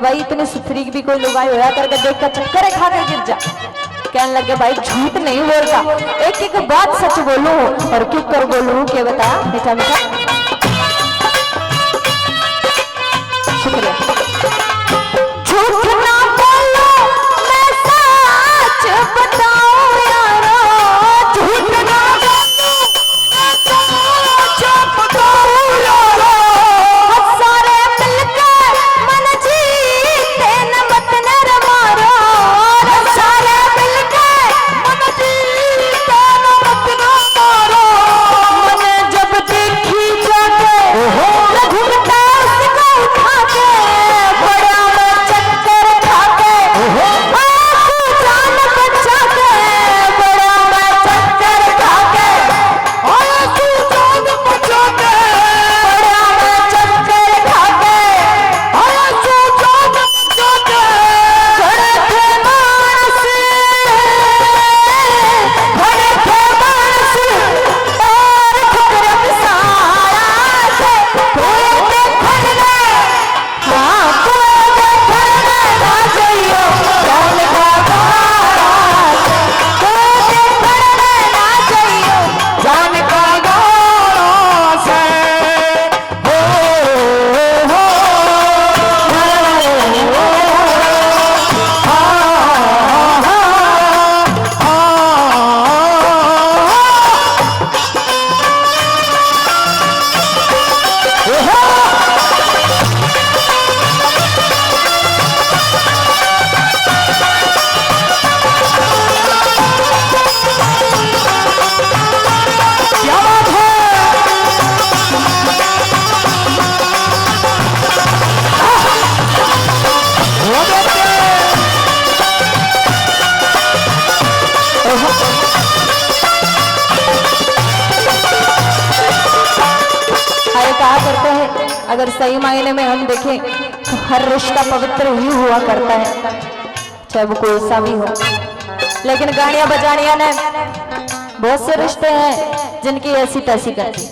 भाई इतने सुथरी भी कोई लुगाई होया करके देख कर चक्कर खा के गिर जा। कहने लगे भाई झूठ नहीं बोलता, एक एक बात सच बोलूं और क्यों कर बोलूं के बता मीठा मीठा। शुक्रिया। झूठ ना बोलो मैं सच बताऊं यारो, झूठ ना बोलो मैं सच बताऊं यारो, सारे मिलकर मन जीते न मत न मारो, सारे मिलकर मन जीते न मत न मारो। मैंने जब देखी जाके घूमता उसको उठा के, बड़ा मैं चक्कर खा के आंसू जान बचा के, बड़ा मैं चक्कर खा के आंसू जान बचा के, बड़ा मैं चक्कर खा के आंसू जान बचा के। खड़े थे मानस, खड़े थे मानस और ठुकरम सारा थे, कोई देखन ले हाँ कोई देखन ले ना जाइयो जान का गारा से, कोई देखन ले ना जाइयो जान का गारा से। हो क्या बात है। अरे कहा करते हैं अगर सही मायने में हम देखें तो हर रिश्ता पवित्र ही हुआ करता है, चाहे वो कोई सा भी हो। लेकिन गाड़ियां बजानियां ने बहुत से रिश्ते हैं जिनकी ऐसी तैसी करती।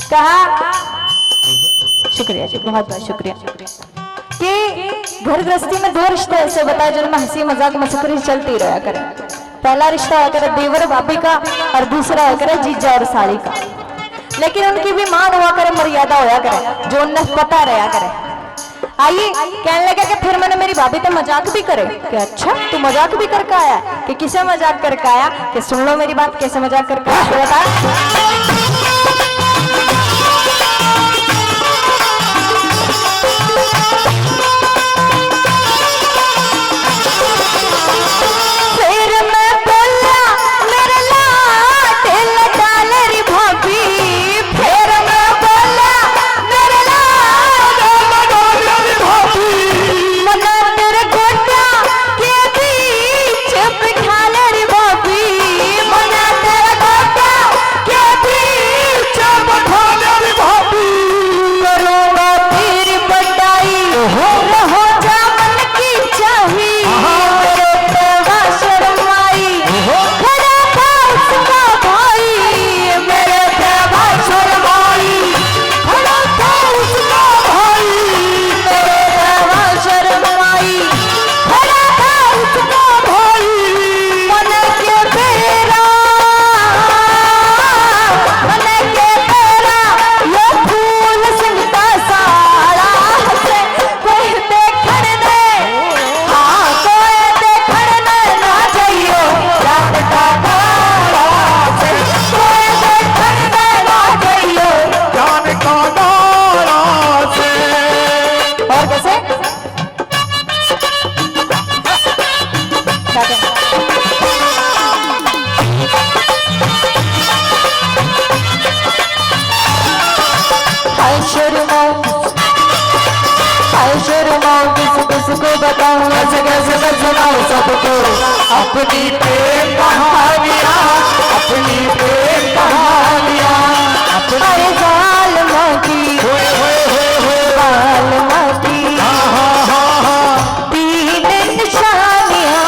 कहा शुक्रिया जी, बहुत बहुत शुक्रिया कि घर गृहस्थी में दो रिश्ते ऐसे बताए जिनमें हंसी मजाक मस्करी चलती रहा करे। पहला रिश्ता हुआ करे देवर भाभी का और दूसरा हुआ करे जीजा और साली का। लेकिन उनकी भी मान हुआ करे, मर्यादा होया करे, जो उन्हें पता रहा करे। आइए कहने लगे कि फिर मैंने मेरी भाभी तो मजाक भी करे कि अच्छा तू मजाक भी करके आया कि किसे मजाक करके आया कि सुन लो मेरी बात कैसे मजाक करके आया बता। किसको बताऊं कैसे कैसे मैं सुनाऊं सबको अपनी प्रेम कहानियां, अपनी प्रेम कहानियां। अरे बाल माटी बाल माटी तीन निशानियां।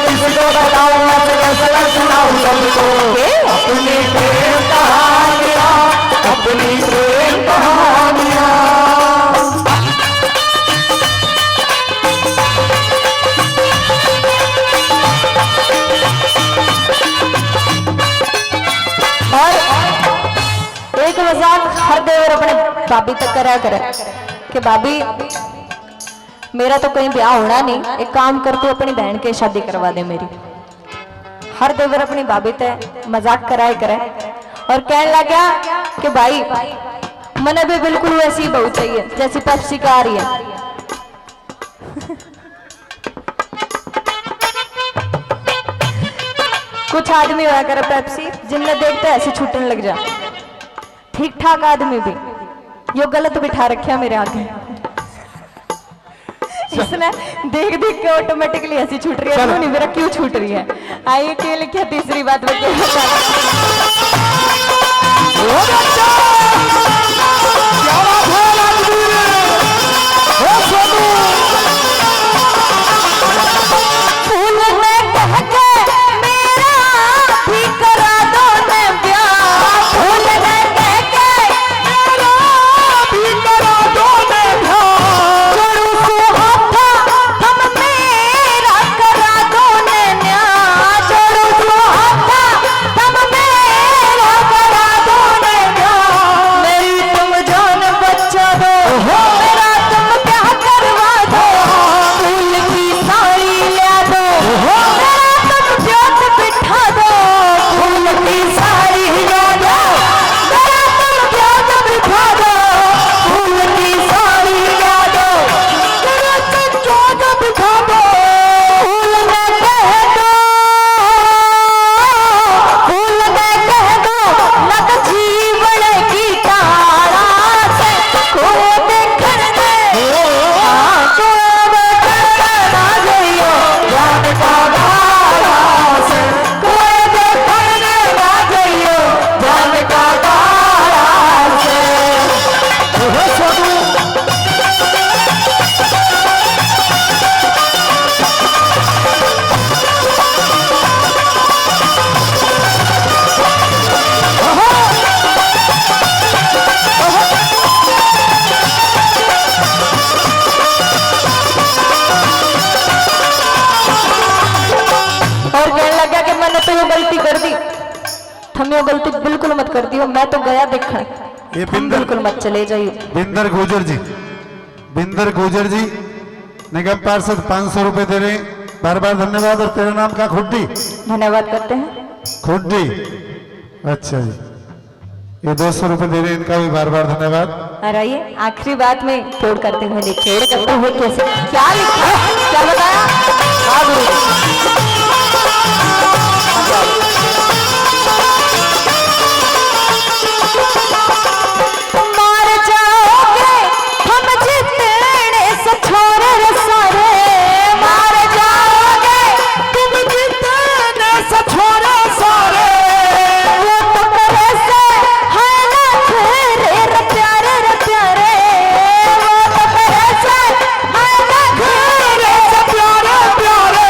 किसको बताऊं कैसे कैसे मैं सुनाऊं सबको अपनी प्रेम कहानियां, अपनी प्रेम कहानियां। और अपने भाभी तक करा करे कि भाभी मेरा तो कहीं ब्याह होना नहीं, एक काम कर तू अपनी बहन के शादी करवा दे मेरी। हर देवर अपनी भाभी तय मजाक कराए करे और कहने लगा कि भाई मने भी बिल्कुल वैसी ही बहू चाहिए जैसी पेप्सी का आ रही है। कुछ आदमी हुआ करे पेप्सी जिन्हें देखते ऐसे छूटने लग जा, ठीक ठाक आदमी भी यो गलत बिठा रखा मेरे आगे, इसने देख देख के ऑटोमेटिकली ऐसी छूट रही है, नहीं मेरा क्यों छूट रही है। आइए के लिखिए तीसरी बात बच्चे गलती कर दी, हमें गलती बिल्कुल मत कर दियो, मैं तो गया देखने, ये बिल्कुल मत चले जाइए। बिंदर गुजर जी निगम पार्षद 500 रुपए दे रहे, बार बार धन्यवाद। और तेरा नाम क्या? खुड्डी। धन्यवाद करते हैं खुड्डी, अच्छा जी, ये 200 रुपए दे रहे, इनका भी बार बार धन्यवाद। और आइए आखिरी बात में छोड़ करते हुए लिखे करते हुए कैसे क्या लिखा क्या बताया मार जाओगे हम जितने से छोरे रे सारे, मार जाओगे तुम जितने से छोरे सारे, वो तो करे से है ना तेरे रे प्यारे रे प्यारे, वो तो करे से है ना तेरे से प्यारे प्यारे।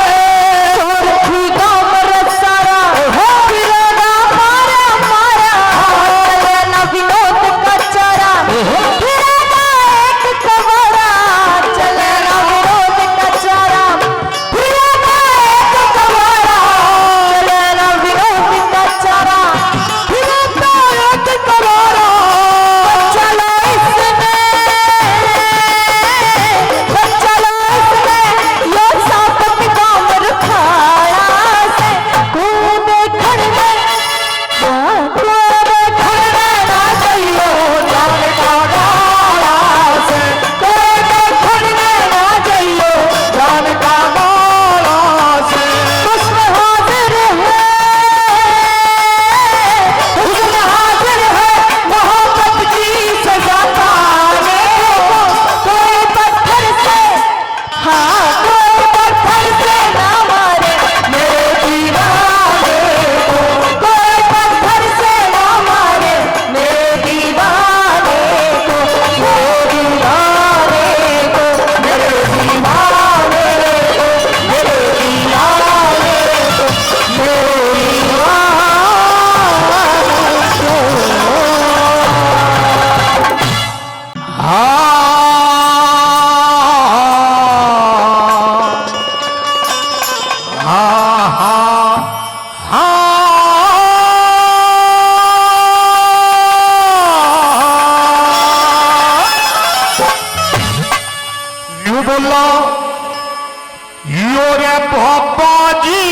यो रे पापा जी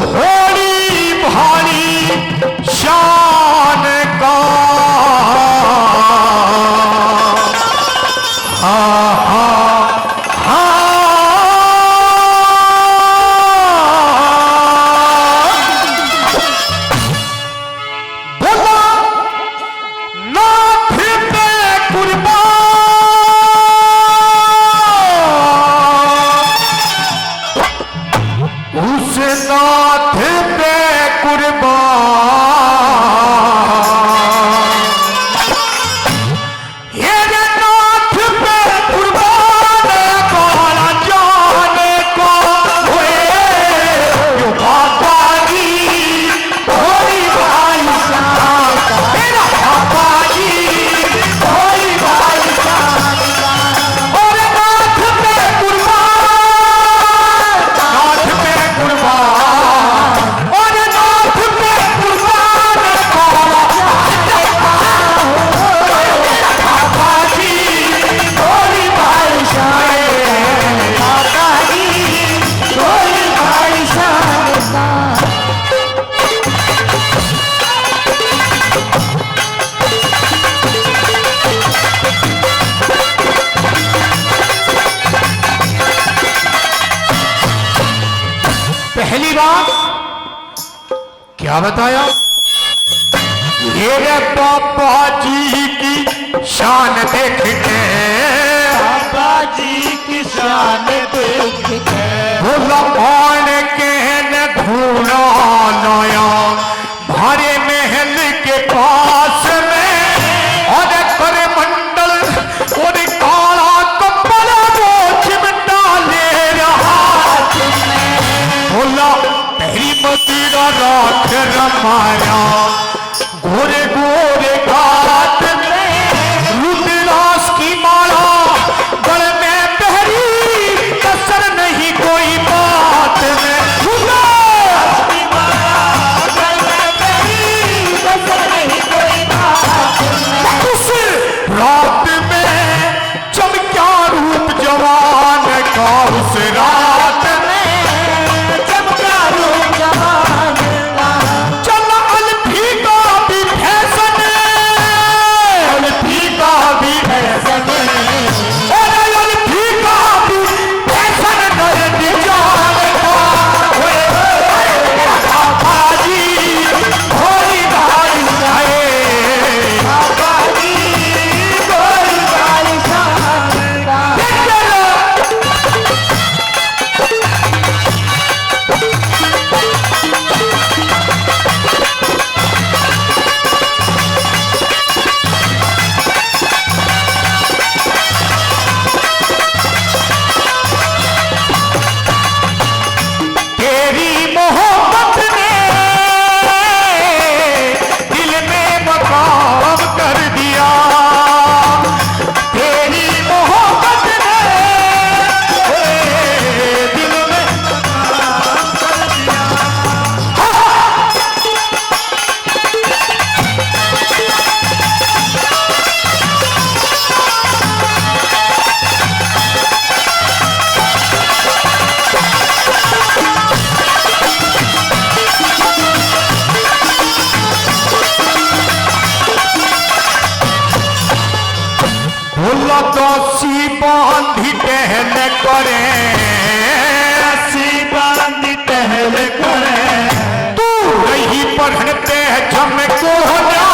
भोली भारी शान का पहली बात क्या बताया? मेरे पापा जी की शान देख के, पापा जी की शान देख के बोला कौन कहने ढूंढा नया भारे महल के पास में और कर मंडल और काला कपड़ा वो चिमटा ले रहा। बोला पहली मदीरा रात रमाया गोरे गोरे घाट में रुद्रास की माला गल में पहरी कसर नहीं कोई बात में। रुद्रास की माला गल में पहरी कसर नहीं कोई बात में। उस रात में चमका रूप जवान का, उस रात में चमका रूप जवान का। चल अल्फी का भी फैशन, अल्फी का भी फैशन, अरे अल्फी का भी फैशन नए डिजाइन का। पापा जी भोली भाई शान, पापा जी भोली भाई शान का। तेरी मोहब्बत ने दिल में मकाम कर दिया, तेरी मोहब्बत ने दिल में मकाम कर दिया। भोला दासी बांधी टहल करे, रस्सी बांधी टहल करे तू रही पढ़ते झमको ना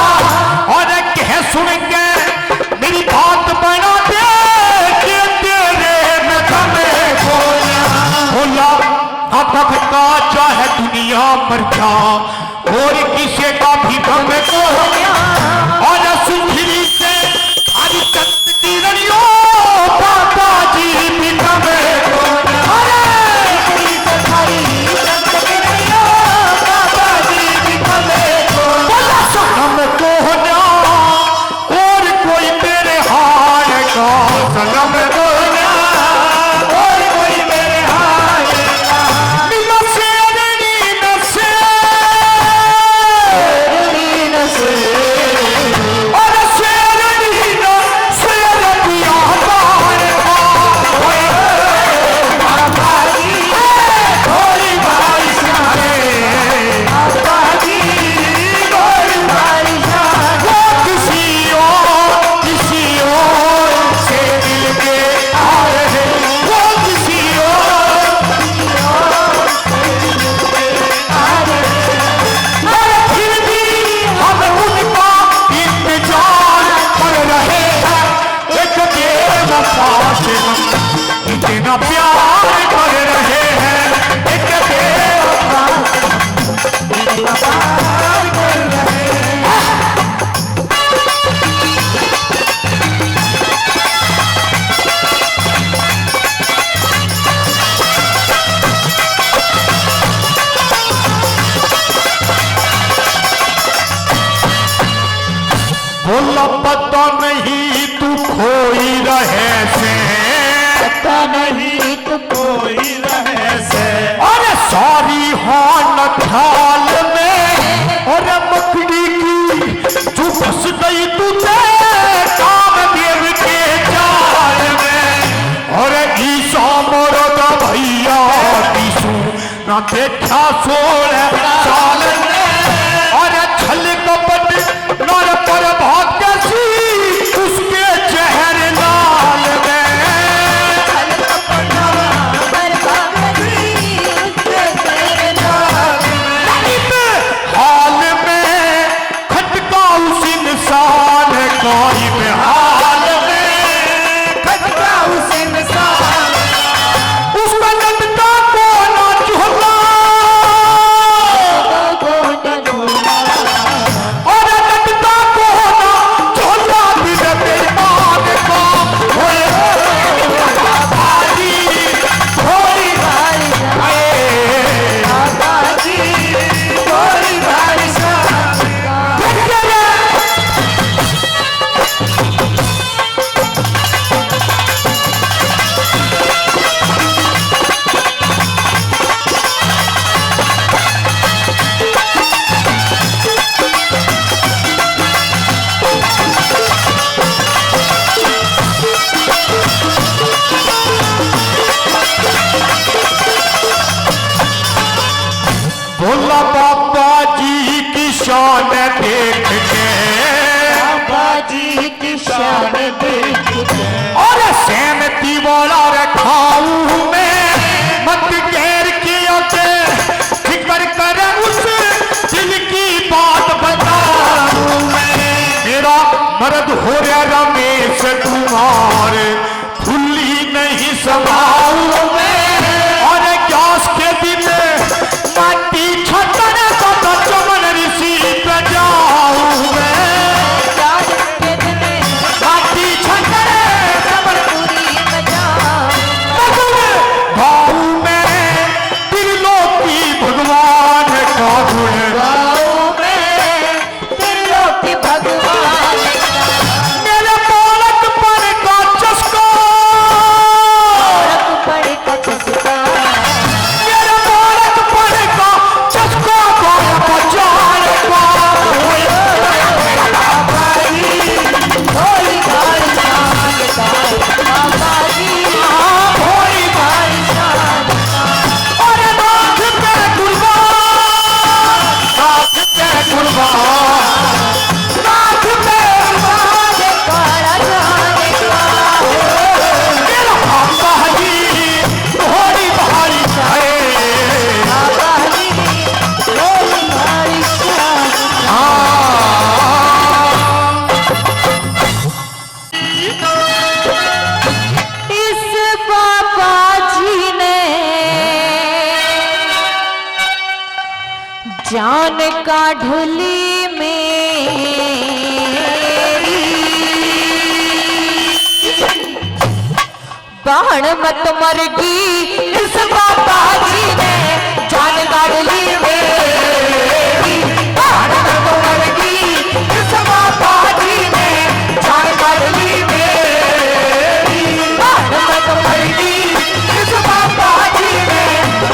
और कह सुन के मेरी बात बना दे कि तेरे में हमें खोया। भोला अब का चाहे दुनिया मर जा और किसी का भी गम को और सुखी से आज तक की रनियों पापा जी भी हमें खोया। अरे इतनी सफाई तक की रनियों पापा जी भी हमें खोया। सनम को ना और कोई तेरे हाल का, सनम को ना और कोई मेरे हाल का। नशे नशे से हम इतना प्यार कर रहे हैं, एक बेवफा इतना प्यार कर रहे हैं। बोला पता नहीं तू खोई रहे से, पता नहीं तो कोई रहे से, और सारी हान ख्याल में, और मकड़ी की जो फंस गई तुझे कामदेव के जाल में, और ईसा मरदा भैया ईसु ना देखा 16 साल में, और छल कपट नर पर भाग्यसी उसके चेहर लाल में, हाल में खटका उस इंसान कोई में, हाल में खटका उस इंसान, उसका लटका कोना चूल्हा, और लटका कोना चूल्हा दिल बेईमान का होए भारी थोड़ी कोई बारिश बोला बाबा जी की शान देख के, बाबाजी की शान देख के, और सहमति वाला रखाऊ में मत गैर किया के, फिक्र कर उस दिल की बात बताऊं मैं, मेरा मर्द हो रहा रमेश कुमार फुल्ली नहीं समाऊं मैं, और गैस के दिन माटी छटन का चमन ऋषि पे जाऊं मैं, माटी छटन गाँव में त्रिलोकी भगवान का गुण, मेरे बालक पर का चस्का, मेरे बालक पर का चस्का गाया बचार का भोली भाई, और नाथ पे कुर्बान, नाथ पे कुर्बान, नाथ पे मेरा बाबा जी भोली भाई है। इस बाबा जी ने जान का ढुली मेरी, बाण मत मरगी, इस बाबा जी ने जान का ढुली मेरी, बाण मत मरगी, इस बाबा जी ने जान का ढुली मेरी, बाण मत मरगी, इस बाबा जी ने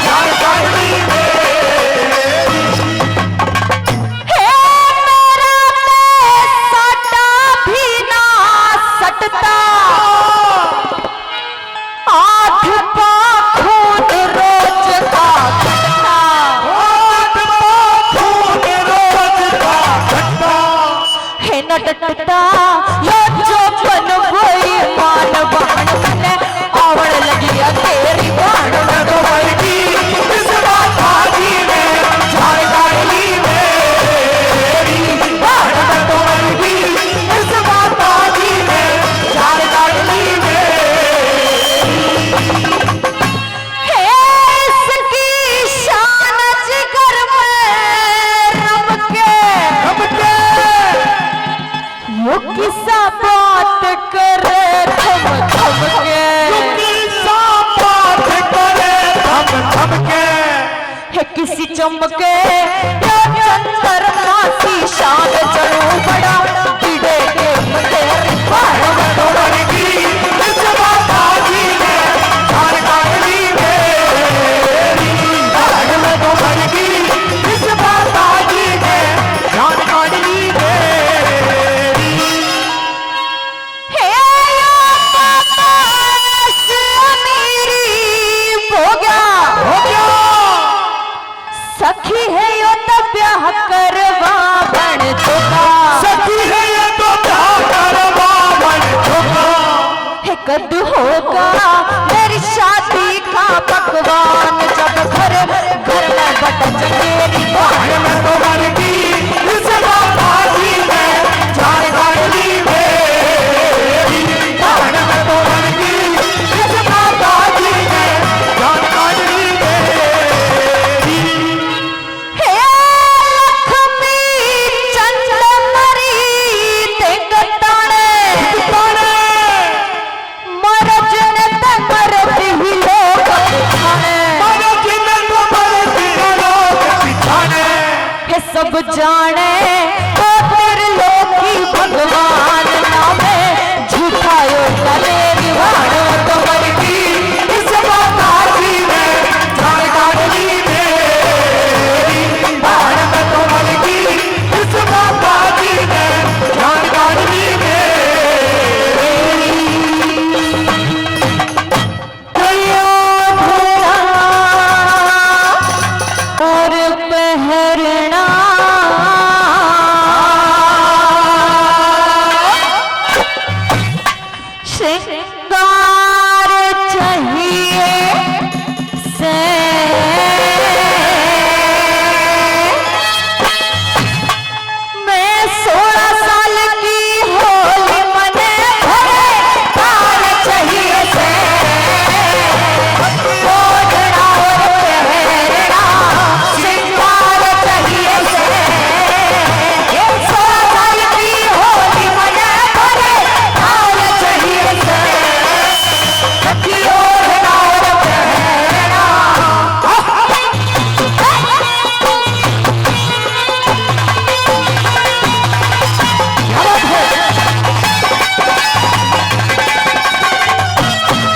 जान का ढुली मेरी। हे मेरा सटा भी ना सटता, आठ पाखों चमके चंद्रमा सी शान चलो बड़ा बिड़े के मतेरी बाहर में तोड़ की इस बाबा जी ने जान काट ली मेरी बाहर में तोड़ की इस बाबा जी ने जान काट ली मेरी हे सखी है यो तो ब्याह करवा बन चुका सखी है ये तो ब्याह करवा बन चुका है कद होगा मेरी शादी का पकवान जब घर घर में बट चंगेरी बाहर में तो मर गई इस बाबा जी ने जान काट ली मेरी बाहर में तो मर गई इस बाबा जी ने जान काट ली मेरी हे लक्ष्मी चंद मरी ते गताने मरज ने ते मरद ही लोग खाने मरो जिन्हें तो मरती लोग पिछाने हे सब जाने तो फिर लोकी भगवान नामे झूठायो कलेरी वाण तो मर की इस बाबा जी ने जान काट ली मेरी बाहर में तो मर गई इस बाबा जी ने जान काट ली मेरी और पहरना श्रृंगार चाहिए से मैं 16 साल की होली मने भरे तार चाहिए से ओढ़ना और पहनना श्रृंगार चाहिए से ये 16 साल की होली मने भरे तार चाहिए से सखी ओढ़ना और पहनना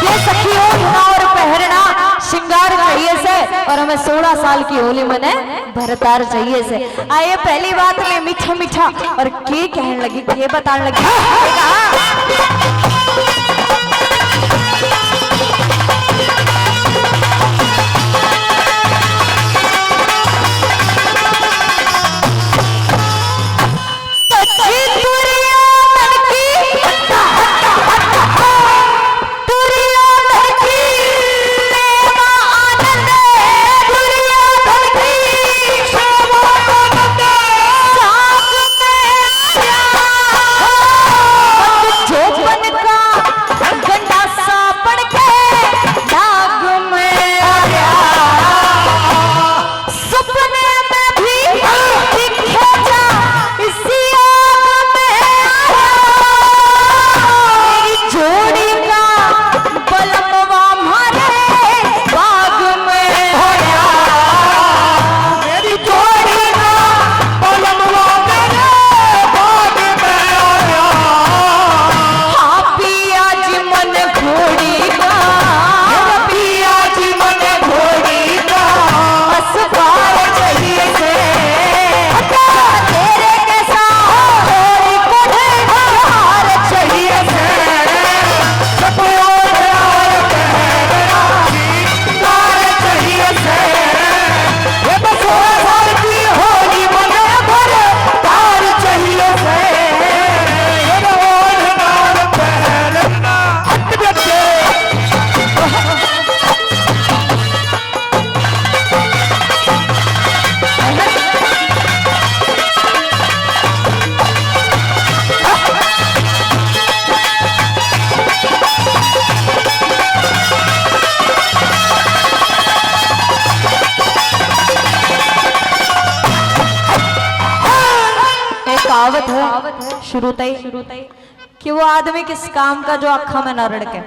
ये सखी ओढ़ना और पहनना श्रृंगार चाहिए से और हमें 16 साल की होली मने भरतार चाहिए से। आइए पहली बात में मीठा मीठा और के कहने लगी के बताने लगी सच्ची दुनिया मन की दुनिया मन की लेवा आनंद दुनिया मन की शोभा आनंद साथ में आया जोबन का गंडा सा पड़ के दाग में आया सपने में भी दिखे जा इसी आग में आया मेरी जोड़ी का बलमवा मारे बाग में आया मेरी जोड़ी का पलमवा मेरे बाग में आया हाँ पिया जी मन घोड़ी का पिया जी मन घोड़ी का असबार चाहिए से तेरे के साथ थोड़ी कोठे हार चाहिए से सब ओढ़ना और पहनना श्रृंगार चाहिए से ये बस 16 साल की होली मने भरे तार चाहिए से ये ओढ़ना और पहनना हट बच्चे एक कहावत है शुरू कि वो आदमी किस काम का जो आँखों में न रड़के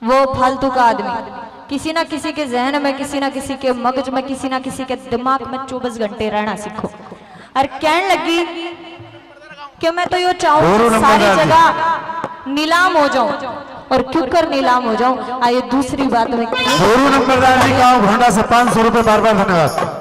वो फालतू का आदमी किसी ना किसी के जहन में, किसी ना किसी के मगज में, किसी ना किसी के दिमाग में 24 घंटे रहना सीखो। और कहने लगी कि मैं तो यो चाहूँ सारी जगह नीलाम हो जाऊं, और क्यों कर नीलाम हो जाऊं। आइए दूसरी बात में, गुरु नंबरदार जी का भंडा से 500 रुपए बार बार धन्यवाद।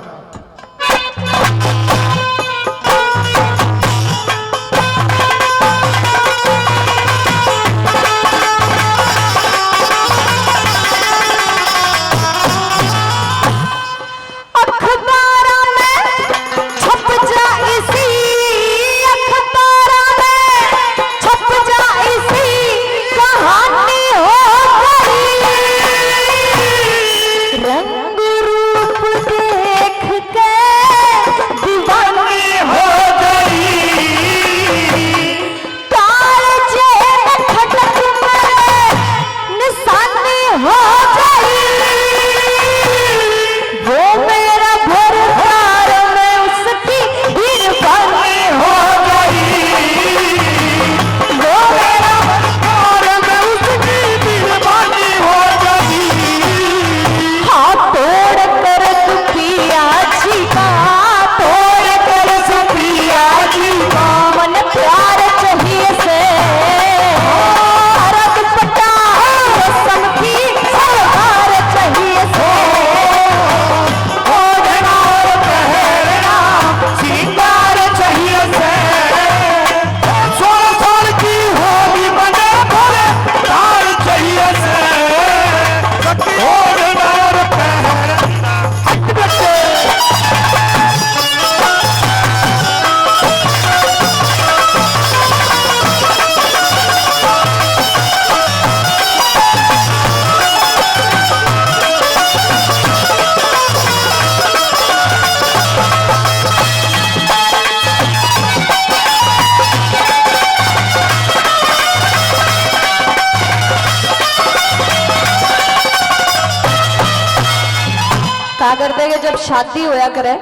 करते कि जब शादी होया करे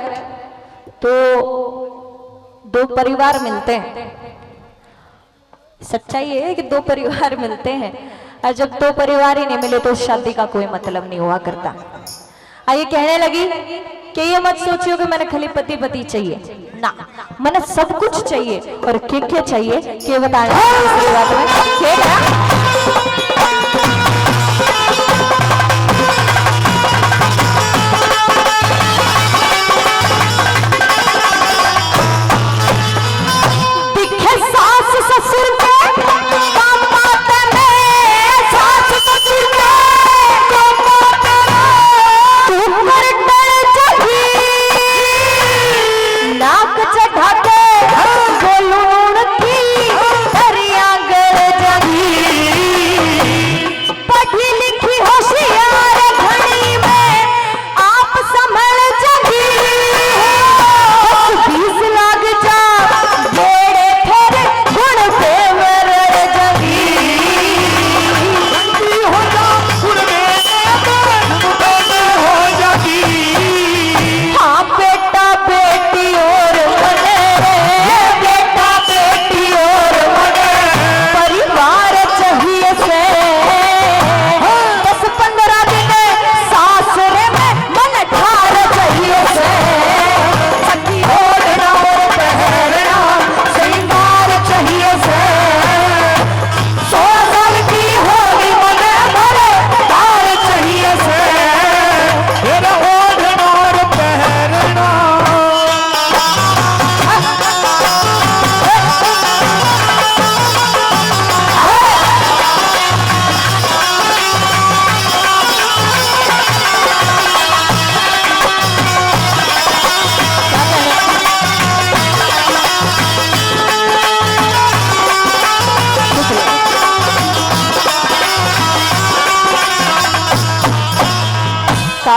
तो दो परिवार मिलते हैं। सच्चाई ये है कि दो परिवार मिलते हैं, और जब दो परिवार ही नहीं मिले तो शादी का कोई मतलब नहीं हुआ करता। आइए कहने लगी कि ये मत सोचियो कि मैंने खाली पति पति चाहिए ना, मैंने सब कुछ चाहिए। और क्या चाहिए कि बताना दूसरी बात में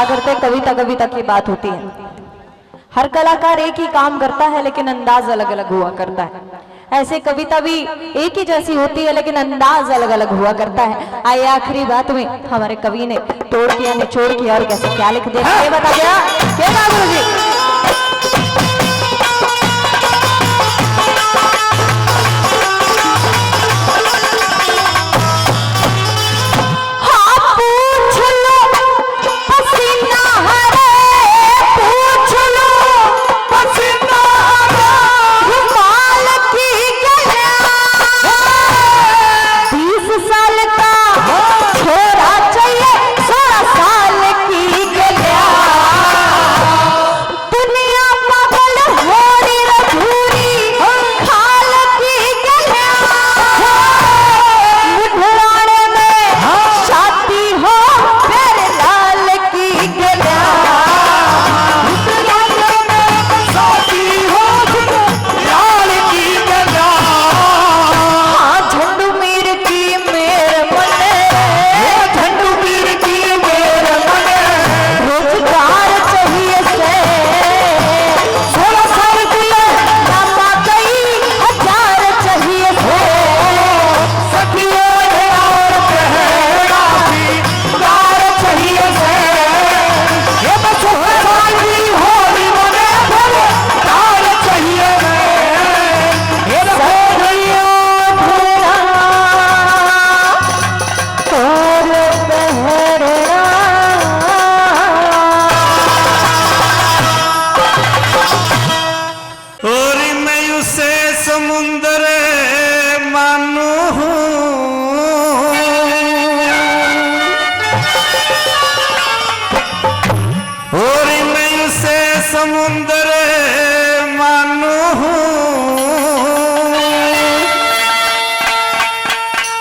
करते कविता की बात होती है। हर कलाकार एक ही काम करता है लेकिन अंदाज अलग अलग हुआ करता है। ऐसे कविता भी एक ही जैसी होती है लेकिन अंदाज अलग अलग हुआ करता है। आइए आखिरी बात में हमारे कवि ने तोड़ किया निचोड़ किया और कैसे क्या लिख दिया ये बता गया क्या गुरुजी।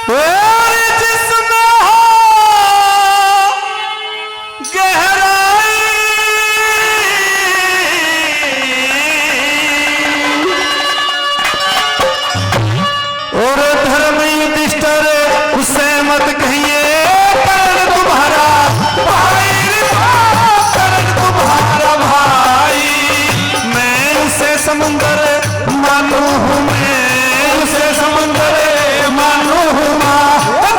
जिसमें हो गहराई और धर्म युधिष्ठिर उससे मत कहिए कर्ण तुम्हारा भाई, कर्ण तुम्हारा भाई। मैं उसे समुंदर मानू हूँ, मैं उसे समुंदर मानू हूँ माँ,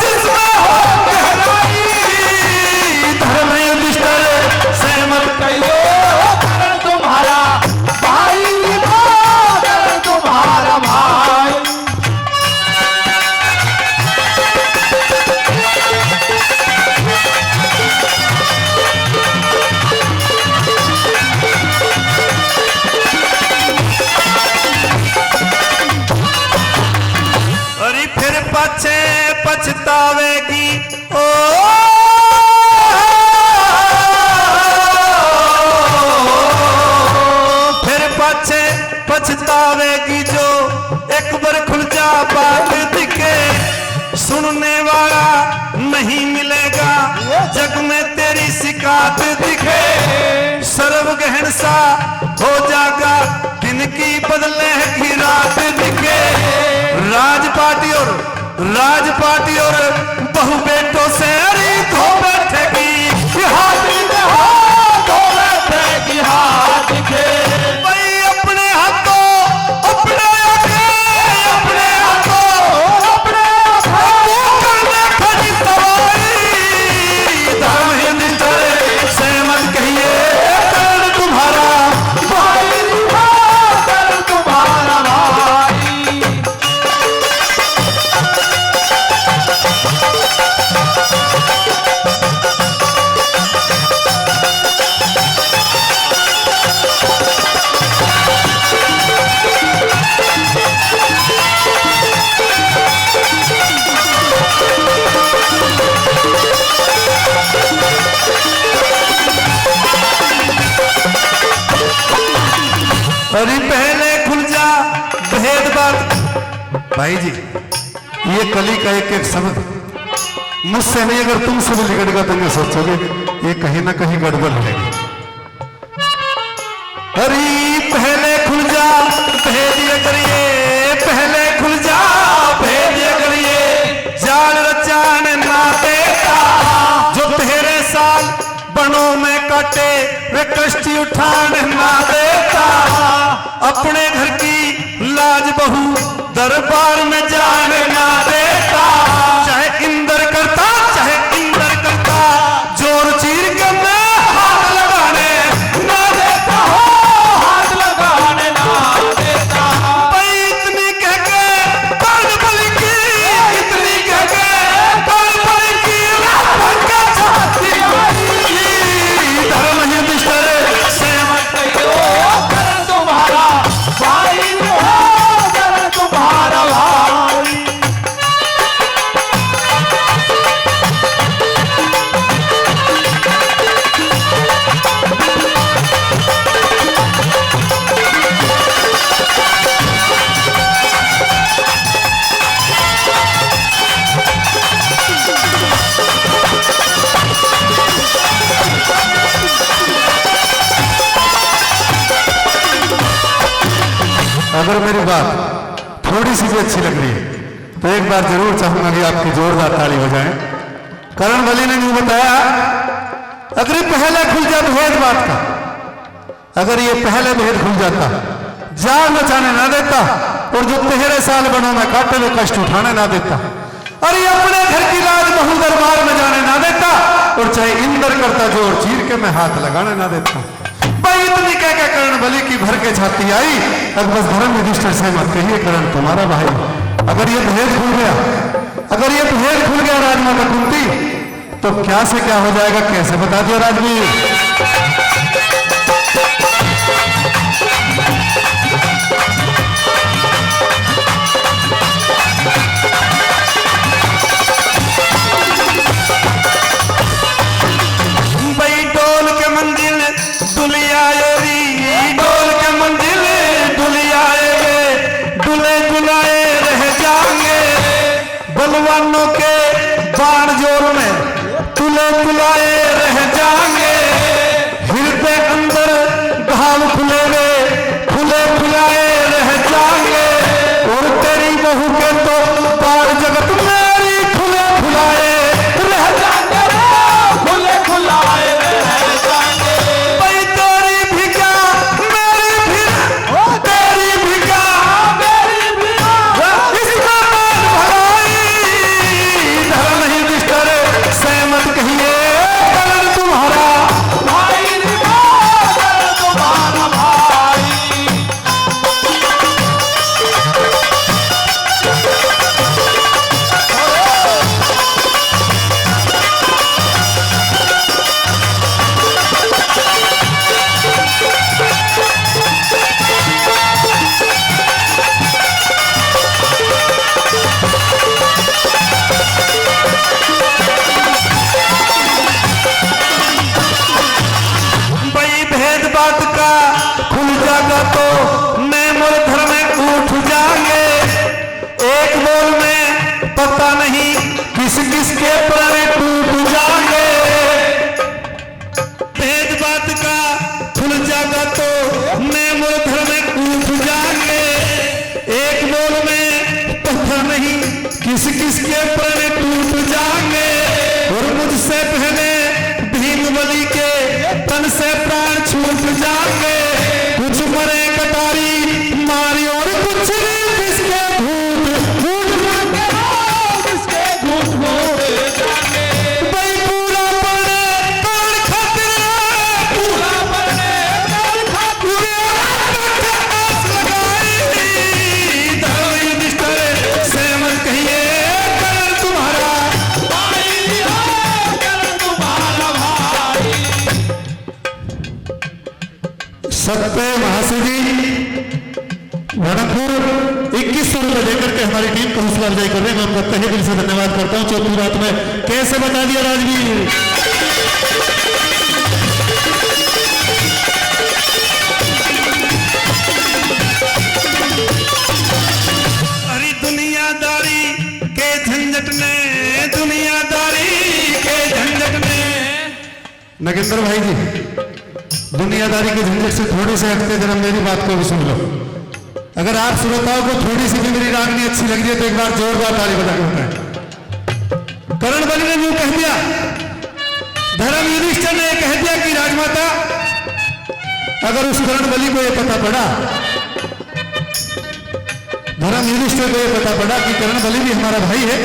जिसमें हो गहराई। धर्म युधिष्ठिर से मत कहिए कर्ण तुम्हारा भाई, कर्ण तुम्हारा भाई। अरे फिर पछे पछतावेगी ओ, फिर पछे पछतावेगी जो एक बार खुल जा बात दिखे। सुनने वाला नहीं मिलेगा जग में तेरी शिकायत दिखे। सर्व गहन सा हो जागा दिन की बदले की रात दिखे। राजपाटी और बहु बेटों से अरे धो बैठेगी हाथ में हो, धो बैठेगी हाथ के भाई। अपने हाथों अपने आगे, अपने हाथों अपने करने खड़ी सवारी। धर्म युधिष्ठिर से मत कहिए कर्ण तुम्हारा भाई, कर्ण तुम्हारा भाई। अरे पहले खुल जा भेद बात। भाई जी ये कली का एक एक शब्द मुझसे नहीं, अगर तुमसे भी निकटेगा तो ये सोचोगे ये कहीं ना कहीं गड़बड़ है। अरे पहले खुल जा भेद ये करिए, पहले खुल जा भेद ये करिए। जाल रचान ना देता जो तेरे साल बनों में काटे, वे कष्टी उठान ना देता। अपने घर की लाज बहू दरबार में जाने ना देता। चाहे इंदर करता जोर चीर के मैं हाथ लगाने ना देता हो, हाथ लगाने ना देता। भाई इतनी कह के कर्ण बलि की, इतनी कह के कर्ण बलि की भटका चाहती भाई। धर्म युधिष्ठिर से मत कहियो कर्ण तुम्हारा भाई, कर्ण तुम्हारा भाई। अगर मेरी बात थोड़ी सी भी अच्छी लग रही है तो एक बार जरूर चाहूंगा कि आपकी जोरदार ताली हो जाए। कर्ण बलि ने यूं बताया अगर ये पहले खुल जाए भेद बात का, अगर ये पहले भेद खुल जाता जाल मचाने ना देता और जो तेरे साल बनों में काटे हुए कष्ट उठाने ना देता, और ये अपने घर की लाज बहू दरबार में जाने ना देता, और चाहे इंदर करता जोर चीर के मैं हाथ लगाने ना देता। भाई इतनी कह के कर्ण बलि की भर के छाती आई। अब बस धर्म युधिष्ठिर से मत कहिए कर्ण तुम्हारा भाई। अगर ये भेद खुल गया, अगर ये भेद खुल गया राजमाता कुंती, तो क्या से क्या हो जाएगा कैसे बता दिया राजवीर। दुश्मनों के बाण जोर में तुले तुलाए रह जाएंगे, हृदय अंदर घाव खुले खुले खुलाए रह जाएंगे, और तेरी बहू के तो बाण जगत मेरी खुले खुलाए रह जाएंगे, खुले खुलाए रह जाएंगे। भाई तेरी भी क्या मेरी भी, तेरी भी क्या मेरी भी, इसका मान भलाई धर्म ही निष्ठर सहमत कहिए करण तुम्हारा भाई, करण तुम्हारा भाई। भाई भेद बात का खुल जागा तो मैं मोर धर्म में उठ जाएंगे, एक बोल में पता नहीं किस किस के प्राण टूट जाएंगे। भेद बात का खुल जागा तो मैं मोर धर्म में उठ जाएंगे, एक बोल में पता नहीं किस किस के प्राण टूट जाएंगे, और मुझसे पहले भीम बलि के तन से प्राण छूट जाएंगे, कुछ मरे कटारी मारी और कुछ किसके घूट घूट किसके घूट घूट जाएंगे। भाई पूरा पड़े प्राण खातिर, पूरा पड़े प्राण खातिर आस लगाई, धर्म युधिष्ठिर सहमत कहिए करण तुम्हारा भाई, करण तुम्हारा भाई। सत्य महासिद्धि भरतपुर 2100 रुपए देकर के हमारी टीम को हौसला अफजाई कर रहे हैं। मैं उनका तहे दिल से धन्यवाद करता हूं। चौथी रात में कैसे बता दिया राजवीर। अरे दुनियादारी के झंझट में, दुनियादारी के झंझट में, नगेंद्र भाई जी दुनियादारी के झंझट से थोड़े से हटते जरा मेरी बात को भी सुन लो। अगर आप श्रोताओं को थोड़ी सी भी मेरी रागनी अच्छी लग रही है तो एक बार जोरदार ताली बजा के बताएं। करण बलि ने यूं कह दिया, धर्म युधिष्ठिर ने कह दिया कि राजमाता अगर उस करण बलि को यह पता पड़ा, धर्म युधिष्ठिर को यह पता पड़ा कि करण बलि भी हमारा भाई है,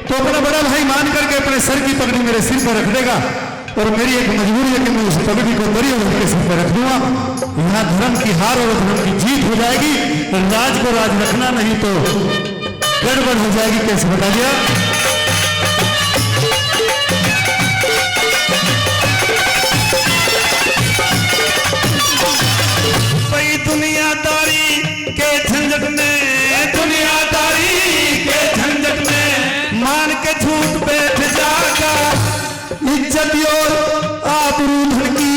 तो अपना बड़ा भाई मान करके अपने सर की पगड़ी मेरे सिर पर रख देगा, और मेरी एक मजबूरी है कि मैं उस पगड़ी को बड़ी उनके सिर पर रख दूंगा। यहाँ धर्म की हार और धर्म की जीत हो जाएगी, राज को राज रखना नहीं तो गड़बड़ हो जाएगी। कैसे बता दिया। भाई दुनियादारी के झंझट में, दुनियादारी के झंझट में मान के झूठ बैठ जाएगा, इज्जत और आबरू धन की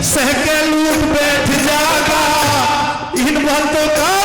सह के लूट बैठ जाएगा, इन बातों का